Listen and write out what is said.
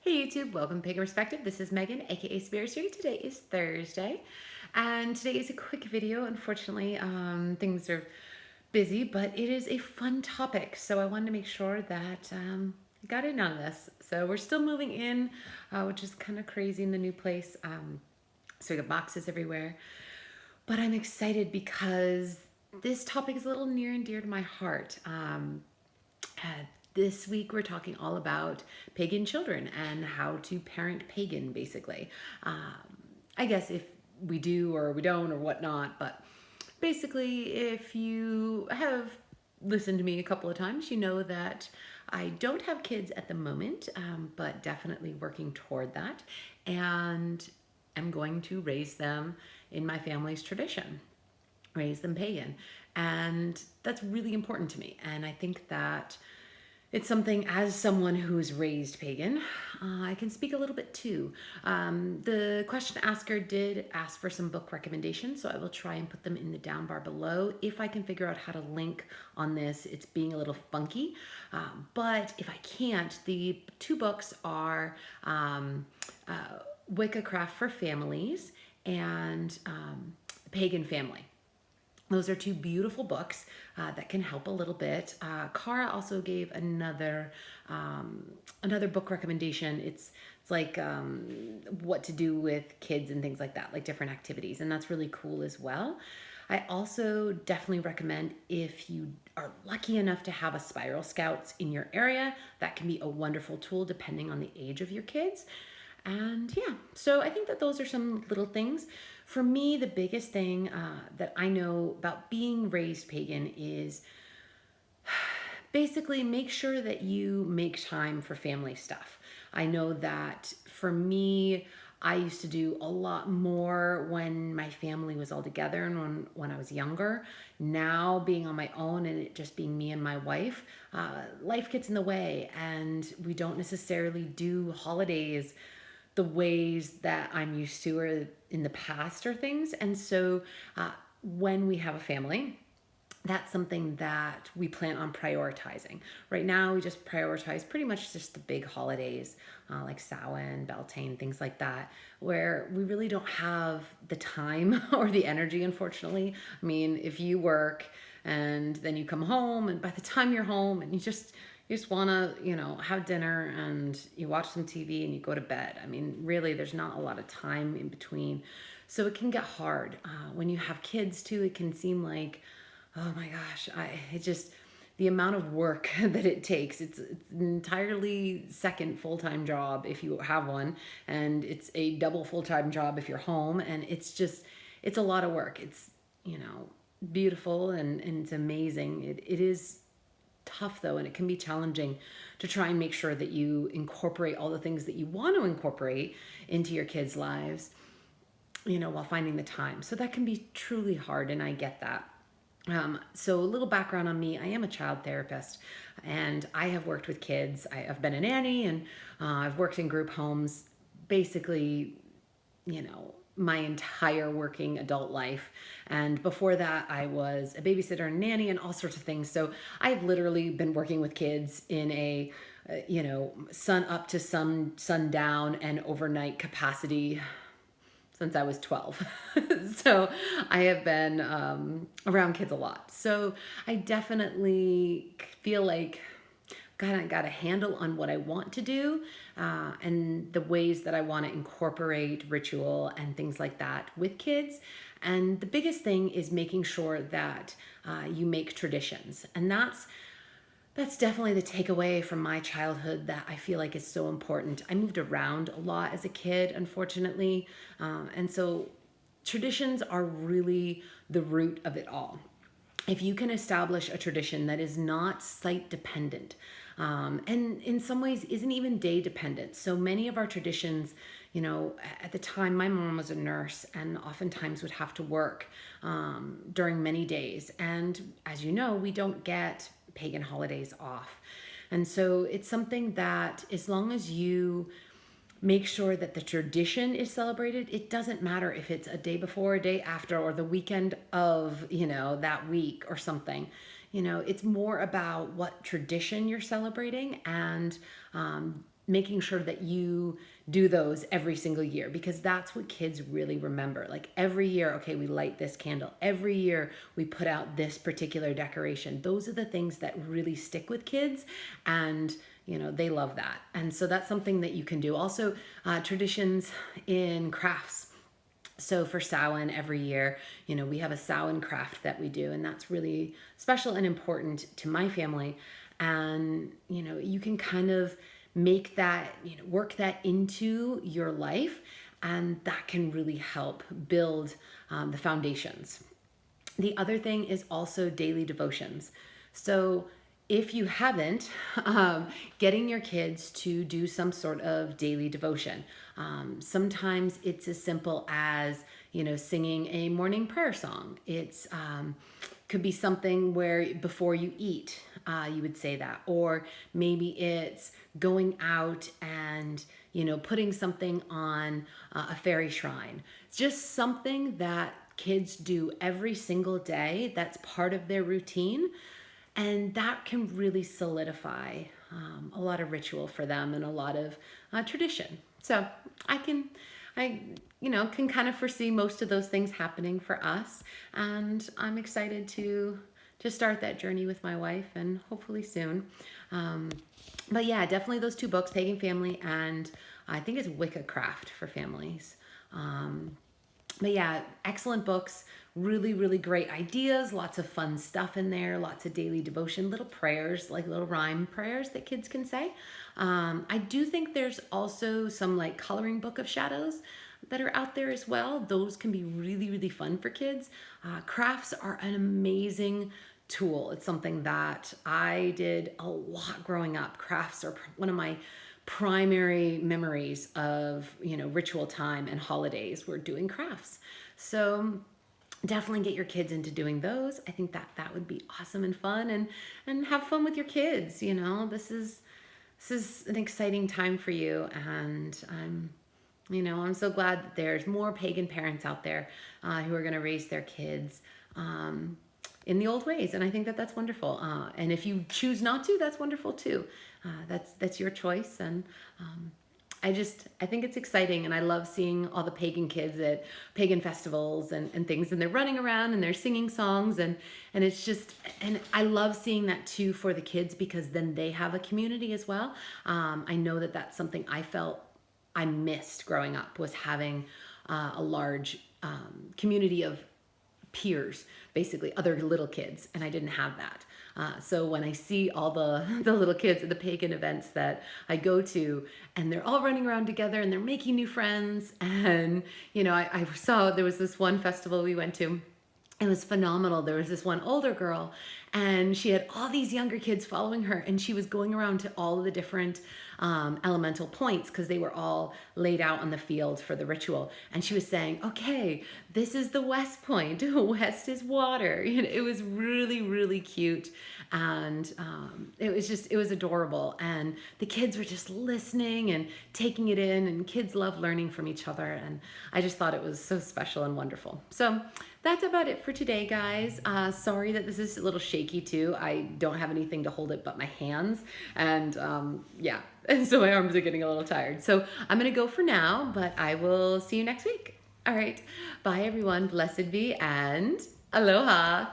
Hey YouTube, welcome to Pagan Perspective. This is Megan, aka Spirit Street. Today is Thursday, and today is a quick video. Unfortunately, things are busy, but it is a fun topic, so I wanted to make sure that I got in on this. So we're still moving in, which is kind of crazy in the new place. So we got boxes everywhere, but I'm excited because this topic is a little near and dear to my heart. Uh, this week we're talking all about pagan children and how to parent pagan, basically. I guess if we do or we don't or whatnot, but basically, if you have listened to me a couple of times, you know that I don't have kids at the moment, but definitely working toward that. And I'm going to raise them in my family's tradition, raise them pagan. And that's really important to me. And I think that it's something, as someone who's raised pagan, I can speak a little bit too. The question asker did ask for some book recommendations, so I will try and put them in the down bar below. If I can figure out how to link on this, it's being a little funky. But if I can't, the two books are Wicca Craft for Families and Pagan Family. Those are two beautiful books that can help a little bit. Cara also gave another book recommendation. It's like what to do with kids and things like that, like different activities, and that's really cool as well. I also definitely recommend, if you are lucky enough to have a Spiral Scouts in your area, that can be a wonderful tool depending on the age of your kids. And yeah, so I think that those are some little things. For me, the biggest thing that I know about being raised pagan is basically make sure that you make time for family stuff. I know that for me, I used to do a lot more when my family was all together and when I was younger. Now, being on my own and it just being me and my wife, life gets in the way, and we don't necessarily do holidays the ways that I'm used to or in the past or things. And so when we have a family, that's something that we plan on prioritizing. Right now, we just prioritize pretty much just the big holidays like Samhain, Beltane, things like that, where we really don't have the time or the energy, unfortunately. I mean, if you work and then you come home, and by the time you're home and you just want to, have dinner and you watch some TV and you go to bed. I mean, really, there's not a lot of time in between. So it can get hard. When you have kids too, it can seem like, oh my gosh, the amount of work that it takes. It's an entirely second full-time job if you have one, and it's a double full-time job if you're home. And it's a lot of work. It's, beautiful and it's amazing. It is tough though, and it can be challenging to try and make sure that you incorporate all the things that you want to incorporate into your kids' lives, while finding the time. So that can be truly hard, and I get that. So a little background on me: I am a child therapist, and I have worked with kids. I've been a nanny, and I've worked in group homes basically, my entire working adult life. And before that, I was a babysitter and nanny and all sorts of things. So I've literally been working with kids in a, sun up to sundown and overnight capacity since I was 12. So I have been around kids a lot. So I definitely feel like kind of got a handle on what I want to do and the ways that I want to incorporate ritual and things like that with kids. And the biggest thing is making sure that you make traditions. And that's definitely the takeaway from my childhood that I feel like is so important. I moved around a lot as a kid, unfortunately. And so traditions are really the root of it all. If you can establish a tradition that is not site dependent, and in some ways isn't even day dependent. So many of our traditions, at the time, my mom was a nurse and oftentimes would have to work during many days. And as you know, we don't get pagan holidays off. And so it's something that, as long as you make sure that the tradition is celebrated, it doesn't matter if it's a day before, a day after, or the weekend of, that week or something. It's more about what tradition you're celebrating and making sure that you do those every single year, because that's what kids really remember. Like every year, okay, we light this candle. Every year we put out this particular decoration. Those are the things that really stick with kids, and they love that. And so that's something that you can do. Also, traditions in crafts. So for Samhain every year, we have a Samhain craft that we do, and that's really special and important to my family. And, you can kind of make that, work that into your life, and that can really help build the foundations. The other thing is also daily devotions. So if you haven't, getting your kids to do some sort of daily devotion. Sometimes it's as simple as, singing a morning prayer song. It's could be something where before you eat, you would say that. Or maybe it's going out and, putting something on a fairy shrine. It's just something that kids do every single day that's part of their routine. And that can really solidify a lot of ritual for them and a lot of tradition. So I can kind of foresee most of those things happening for us. And I'm excited to start that journey with my wife, and hopefully soon. But yeah, definitely those two books, Pagan Family and I think it's Wicca Craft for Families. But yeah, excellent books, really, really great ideas, lots of fun stuff in there, lots of daily devotion, little prayers, like little rhyme prayers that kids can say. I do think there's also some like coloring book of shadows that are out there as well. Those can be really, really fun for kids. Crafts are an amazing tool. It's something that I did a lot growing up. Crafts are one of my primary memories of ritual time and holidays were doing crafts. So definitely get your kids into doing those. I think that would be awesome and fun, and have fun with your kids. This is an exciting time for you, and I'm so glad that there's more pagan parents out there who are going to raise their kids in the old ways, and I think that that's wonderful. And if you choose not to, that's wonderful too. That's your choice, and I think it's exciting, and I love seeing all the pagan kids at pagan festivals and things, and they're running around and they're singing songs, and I love seeing that too for the kids, because then they have a community as well. I know that that's something I felt I missed growing up, was having a large community of peers, basically other little kids, and I didn't have that. So when I see all the little kids at the pagan events that I go to, and they're all running around together and they're making new friends, and I saw there was this one festival we went to. It was phenomenal. There was this one older girl, and she had all these younger kids following her, and she was going around to all of the different elemental points, because they were all laid out on the field for the ritual. And she was saying, okay, this is the west point. West is water. It was really, really cute. And it was adorable. And the kids were just listening and taking it in, and kids love learning from each other. And I just thought it was so special and wonderful. So that's about it for today, guys. Sorry that this is a little shaky too. I don't have anything to hold it but my hands. And and so my arms are getting a little tired. So I'm gonna go for now, but I will see you next week. All right, bye everyone, blessed be, and aloha.